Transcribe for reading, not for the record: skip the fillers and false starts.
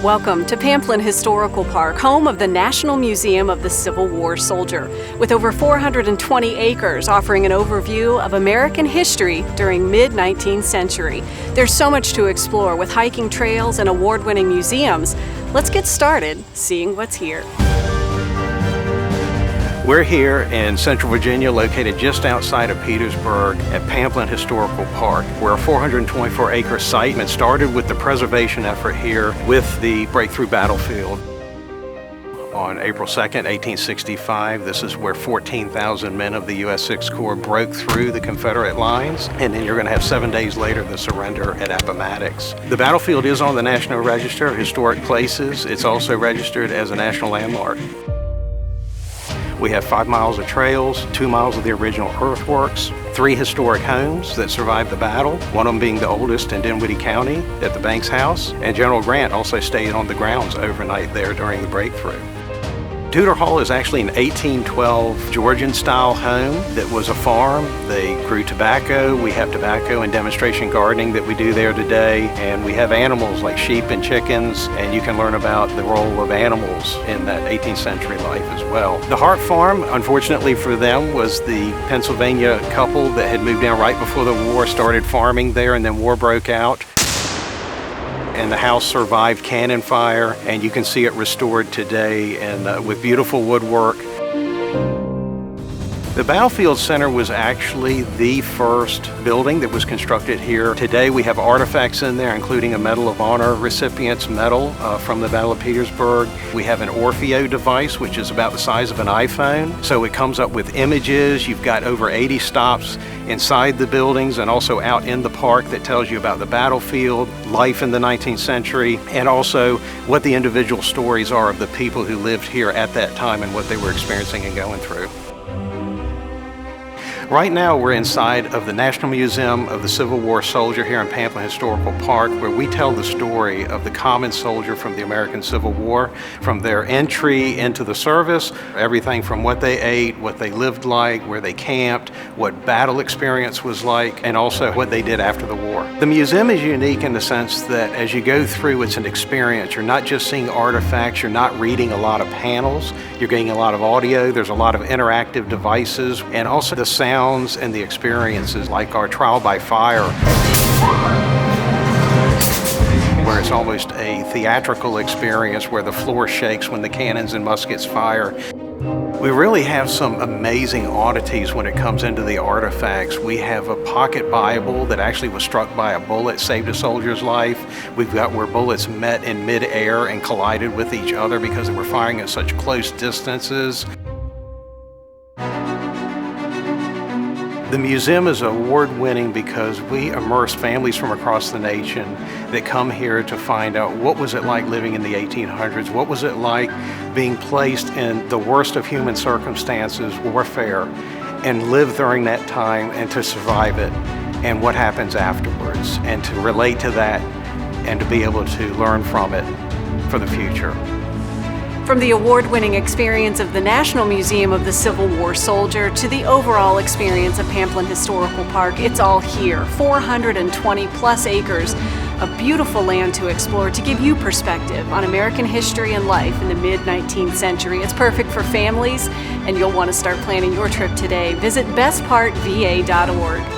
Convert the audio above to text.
Welcome to Pamplin Historical Park, home of the National Museum of the Civil War Soldier, with over 420 acres offering an overview of American history during mid-19th century. There's so much to explore with hiking trails and award-winning museums. Let's get started seeing what's here. We're here in Central Virginia, located just outside of Petersburg at Pamplin Historical Park. We're a 424-acre site and it started with the preservation effort here with the breakthrough battlefield. On April 2nd, 1865, this is where 14,000 men of the U.S. Sixth Corps broke through the Confederate lines, and then you're going to have 7 days later the surrender at Appomattox. The battlefield is on the National Register of Historic Places. It's also registered as a national landmark. We have 5 miles of trails, 2 miles of the original earthworks, 3 historic homes that survived the battle, one of them being the oldest in Dinwiddie County at the Banks House, and General Grant also stayed on the grounds overnight there during the breakthrough. Tudor Hall is actually an 1812 Georgian-style home that was a farm. They grew tobacco. We have tobacco and demonstration gardening that we do there today, and we have animals like sheep and chickens, and you can learn about the role of animals in that 18th century life as well. The Hart Farm, unfortunately for them, was the Pennsylvania couple that had moved down right before the war, started farming there, and then war broke out. And the house survived cannon fire, and you can see it restored today and with beautiful woodwork. The Battlefield Center was actually the first building that was constructed here. Today we have artifacts in there, including a Medal of Honor recipient's medal from the Battle of Petersburg. We have an Orfeo device, which is about the size of an iPhone. So it comes up with images. You've got over 80 stops inside the buildings and also out in the park that tells you about the battlefield, life in the 19th century, and also what the individual stories are of the people who lived here at that time and what they were experiencing and going through. Right now we're inside of the National Museum of the Civil War Soldier here in Pamplin Historical Park, where we tell the story of the common soldier from the American Civil War, from their entry into the service, everything from what they ate, what they lived like, where they camped, what battle experience was like, and also what they did after the war. The museum is unique in the sense that as you go through, it's an experience. You're not just seeing artifacts, you're not reading a lot of panels, you're getting a lot of audio, there's a lot of interactive devices, and also the sound and the experiences, like our trial by fire, where it's almost a theatrical experience where the floor shakes when the cannons and muskets fire. We really have some amazing oddities when it comes into the artifacts. We have a pocket Bible that actually was struck by a bullet, saved a soldier's life. We've got where bullets met in mid-air and collided with each other because they were firing at such close distances. The museum is award-winning because we immerse families from across the nation that come here to find out what was it like living in the 1800s, what was it like being placed in the worst of human circumstances, warfare, and live during that time and to survive it, and what happens afterwards, and to relate to that and to be able to learn from it for the future. From the award-winning experience of the National Museum of the Civil War Soldier to the overall experience of Pamplin Historical Park, it's all here. 420 plus acres of beautiful land to explore to give you perspective on American history and life in the mid-19th century. It's perfect for families, and you'll want to start planning your trip today. Visit bestpartva.org.